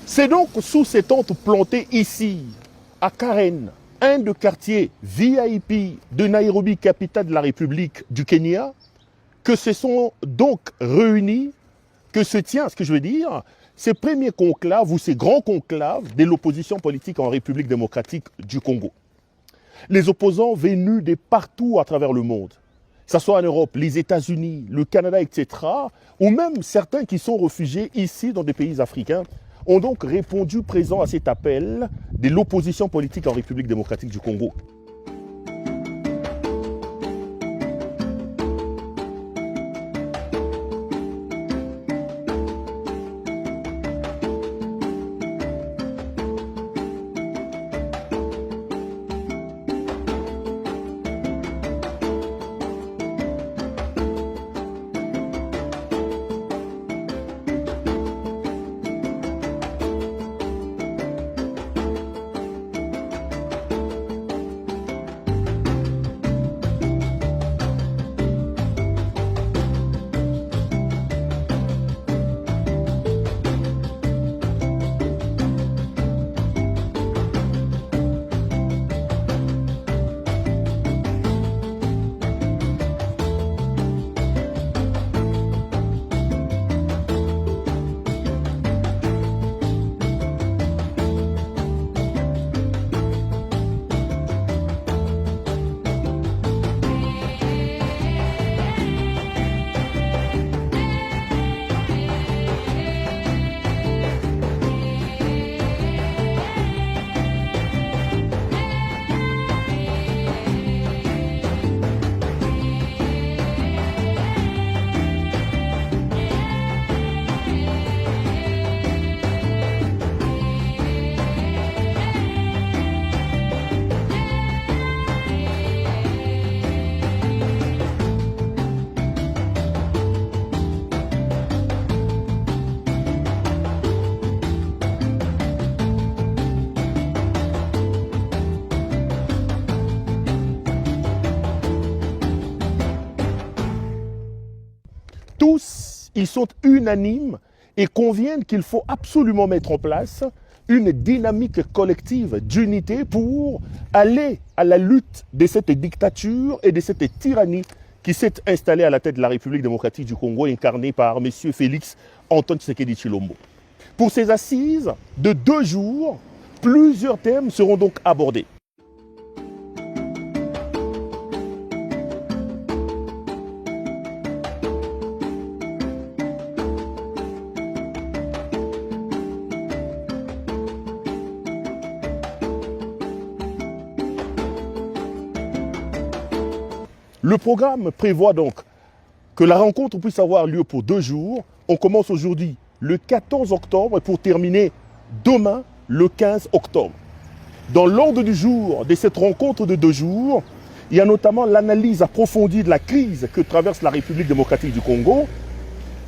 C'est donc sous ces tentes plantées ici, à Karen, un des quartiers VIP de Nairobi, capitale de la République du Kenya, que se sont donc réunis, que se tient, ce que je veux dire, ces premiers conclaves ou ces grands conclaves de l'opposition politique en République démocratique du Congo. Les opposants venus de partout à travers le monde, que ce soit en Europe, les États-Unis, le Canada, etc., ou même certains qui sont réfugiés ici dans des pays africains, ont donc répondu présent à cet appel de l'opposition politique en République démocratique du Congo. Tous, ils sont unanimes et conviennent qu'il faut absolument mettre en place une dynamique collective d'unité pour aller à la lutte de cette dictature et de cette tyrannie qui s'est installée à la tête de la République démocratique du Congo, incarnée par M. Félix Antoine Tshisekedi Tshilombo. Pour ces assises de 2 jours, plusieurs thèmes seront donc abordés. Le programme prévoit donc que la rencontre puisse avoir lieu pour 2 jours. On commence aujourd'hui le 14 octobre pour terminer demain le 15 octobre. Dans l'ordre du jour de cette rencontre de 2 jours, il y a notamment l'analyse approfondie de la crise que traverse la République démocratique du Congo,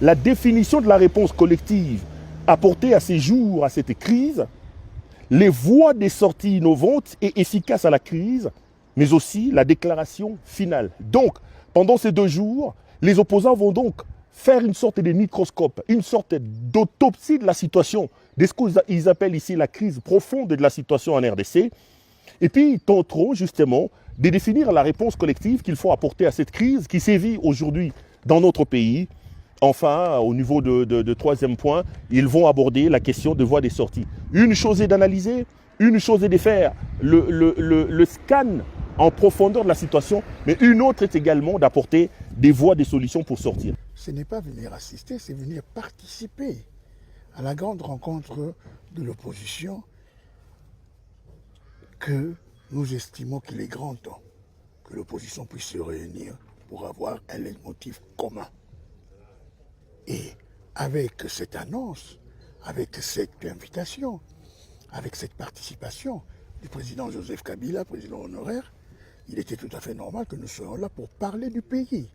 la définition de la réponse collective apportée à ces jours, à cette crise, les voies des sorties innovantes et efficaces à la crise, mais aussi la déclaration finale. Donc, pendant ces 2 jours, les opposants vont donc faire une sorte de microscope, une sorte d'autopsie de la situation, de ce qu'ils appellent ici la crise profonde de la situation en RDC, et puis ils tenteront justement de définir la réponse collective qu'il faut apporter à cette crise qui sévit aujourd'hui dans notre pays. Enfin, au niveau de 3e point, ils vont aborder la question de voies des sorties. Une chose est d'analyser, une chose est de faire le scan en profondeur de la situation, mais une autre est également d'apporter des voies, des solutions pour sortir. Ce n'est pas venir assister, c'est venir participer à la grande rencontre de l'opposition que nous estimons qu'il est grand temps que l'opposition puisse se réunir pour avoir un leitmotiv commun. Et avec cette annonce, avec cette invitation, avec cette participation du président Joseph Kabila, président honoraire, il était tout à fait normal que nous soyons là pour parler du pays.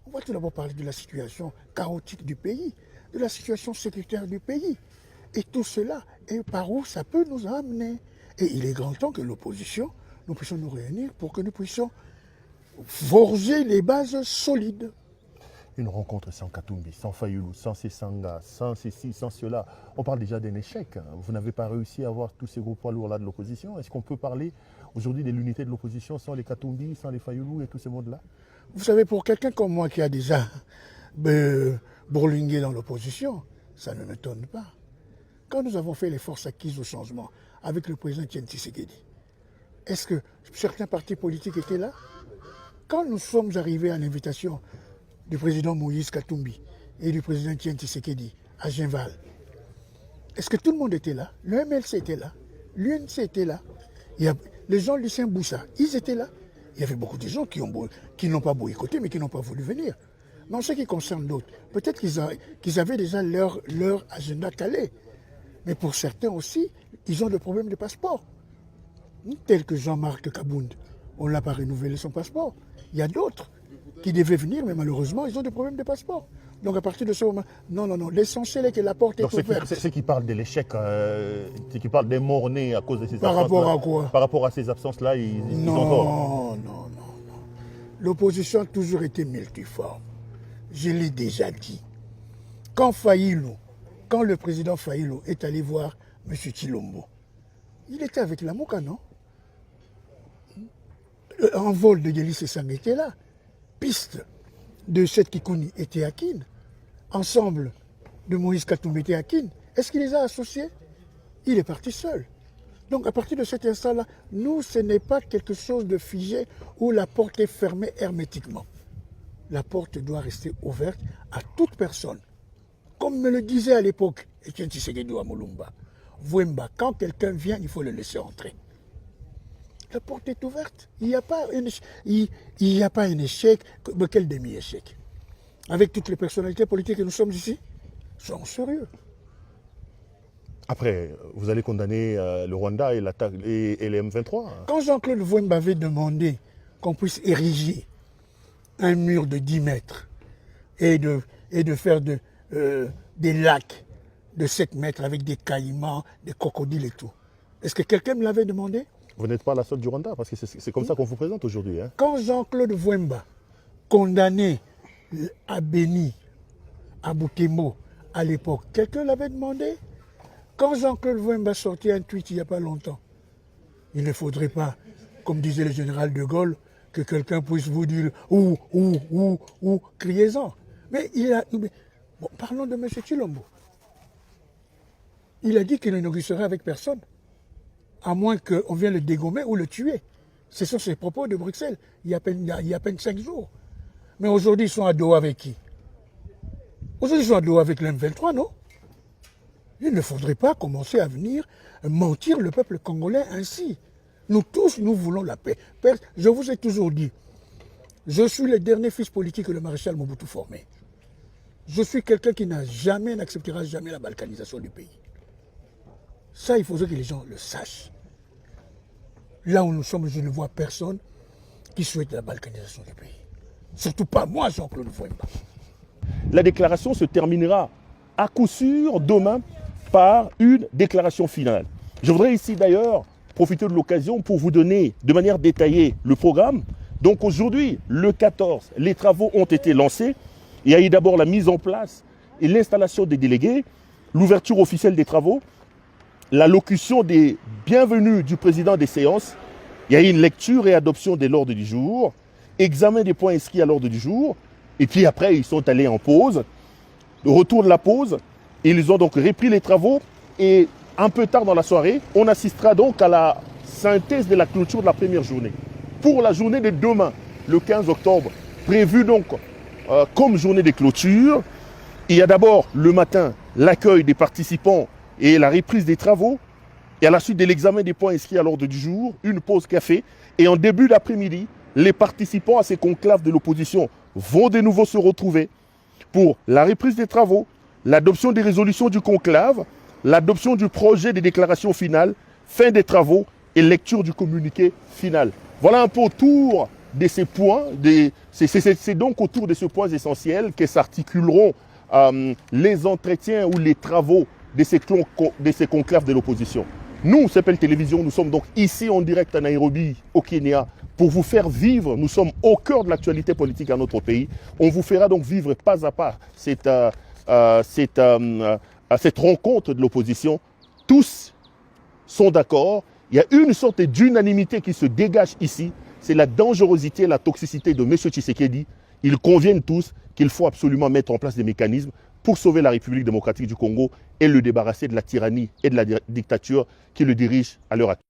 On va tout d'abord parler de la situation chaotique du pays, de la situation sécuritaire du pays. Et tout cela, et par où ça peut nous amener. Et il est grand temps que l'opposition, nous puissions nous réunir pour que nous puissions forger les bases solides. Une rencontre sans Katumbi, sans Fayoulou, sans Sessanga, sans ceci, sans cela. On parle déjà d'un échec. Vous n'avez pas réussi à avoir tous ces gros poids lourds-là de l'opposition. Est-ce qu'on peut parler aujourd'hui de l'unité de l'opposition sans les Katumbi, sans les Fayoulou et tous ces mondes-là? Vous savez, pour quelqu'un comme moi qui a déjà bourlingué dans l'opposition, ça ne m'étonne pas. Quand nous avons fait les forces acquises au changement avec le président Etienne Tshisekedi, est-ce que certains partis politiques étaient là? Quand nous sommes arrivés à l'invitation du président Moïse Katumbi et du président Etienne Tshisekedi à Genval, est-ce que tout le monde était là? Le MLC était là, l'UNC était là, les gens Lucien Boussa, ils étaient là. Il y avait beaucoup de gens qui n'ont pas boycotté, mais qui n'ont pas voulu venir. Mais en ce qui concerne d'autres, peut-être qu'ils avaient déjà leur agenda calé. Mais pour certains aussi, ils ont des problèmes de passeport. Tel que Jean-Marc Kabound, on n'a pas renouvelé son passeport. Il y a d'autres qui devaient venir, mais malheureusement, ils ont des problèmes de passeport. Donc à partir de ce moment, non, l'essentiel est que la porte est ouverte. C'est qui parle de l'échec, c'est qui parle des morts-nés à cause de ces absences. Par rapport à quoi? Par rapport à ces absences-là, ils ont tort. Non. L'opposition a toujours été multiforme. Je l'ai déjà dit. Quand le président Faïlou est allé voir M. Chilombo, il était avec la Mouka, non? En vol de Yéli Sessang était là. Piste de Seth Kikouni était à Kin. Ensemble de Moïse Katumbi était à Kin. Est-ce qu'il les a associés? Il est parti seul. Donc à partir de cet instant-là, nous, ce n'est pas quelque chose de figé où la porte est fermée hermétiquement. La porte doit rester ouverte à toute personne. Comme me le disait à l'époque Etienne Tshisekedi à Moulumba, Vouemba, quand quelqu'un vient, il faut le laisser entrer. La porte est ouverte. Il n'y a pas un échec, mais quel demi-échec. Avec toutes les personnalités politiques que nous sommes ici, soyons sérieux. Après, vous allez condamner le Rwanda et les M23. Quand Jean-Claude Vouemba avait demandé qu'on puisse ériger un mur de 10 mètres et de faire des lacs de 7 mètres avec des caïmans, des crocodiles et tout, est-ce que quelqu'un me l'avait demandé? Vous n'êtes pas à la solde du Rwanda, parce que c'est comme ça qu'on vous présente aujourd'hui. Hein. Quand Jean-Claude Vouemba condamnait à Béni, à Boutemo, à l'époque, quelqu'un l'avait demandé? Quand Jean-Claude Vouemba sortit un tweet il n'y a pas longtemps, il ne faudrait pas, comme disait le général de Gaulle, que quelqu'un puisse vous dire ou, criez-en. Mais bon, parlons de M. Chilombo. Il a dit qu'il ne négocierait avec personne, à moins qu'on vienne le dégommer ou le tuer. Ce sont ses propos de Bruxelles, il y a à peine 5 jours. Mais aujourd'hui, ils sont à Doha avec qui? Aujourd'hui, ils sont à Doha avec l'M23, non? Il ne faudrait pas commencer à venir mentir le peuple congolais ainsi. Nous tous, nous voulons la paix. Je vous ai toujours dit, je suis le dernier fils politique que le maréchal Mobutu formé. Je suis quelqu'un qui n'acceptera jamais la balkanisation du pays. Ça, il faudrait que les gens le sachent. Là où nous sommes, je ne vois personne qui souhaite la balkanisation du pays. Surtout pas moi, Jean-Claude Vouemba. La déclaration se terminera à coup sûr demain par une déclaration finale. Je voudrais ici d'ailleurs profiter de l'occasion pour vous donner de manière détaillée le programme. Donc aujourd'hui, le 14, les travaux ont été lancés. Il y a eu d'abord la mise en place et l'installation des délégués, l'ouverture officielle des travaux, l'allocution des bienvenus du président des séances. Il y a eu une lecture et adoption de l'ordre du jour, examen des points inscrits à l'ordre du jour, et puis après ils sont allés en pause. Le retour de la pause, ils ont donc repris les travaux et un peu tard dans la soirée, on assistera donc à la synthèse de la clôture de la première journée. Pour la journée de demain, le 15 octobre, prévue donc comme journée de clôture, il y a d'abord le matin l'accueil des participants et la reprise des travaux, et à la suite de l'examen des points inscrits à l'ordre du jour, une pause café, et en début d'après-midi, les participants à ces conclaves de l'opposition vont de nouveau se retrouver pour la reprise des travaux, l'adoption des résolutions du conclave, l'adoption du projet de déclaration finale, fin des travaux et lecture du communiqué final. Voilà un peu autour de ces points, c'est donc autour de ces points essentiels que s'articuleront les entretiens ou les travaux de ces conclaves de l'opposition. Nous, CEPEL Télévision, nous sommes donc ici en direct à Nairobi, au Kenya, pour vous faire vivre. Nous sommes au cœur de l'actualité politique à notre pays. On vous fera donc vivre pas à pas cette rencontre de l'opposition. Tous sont d'accord. Il y a une sorte d'unanimité qui se dégage ici. C'est la dangerosité, la toxicité de M. Tshisekedi. Ils conviennent tous qu'il faut absolument mettre en place des mécanismes pour sauver la République démocratique du Congo et le débarrasser de la tyrannie et de la dictature qui le dirige à l'heure actuelle.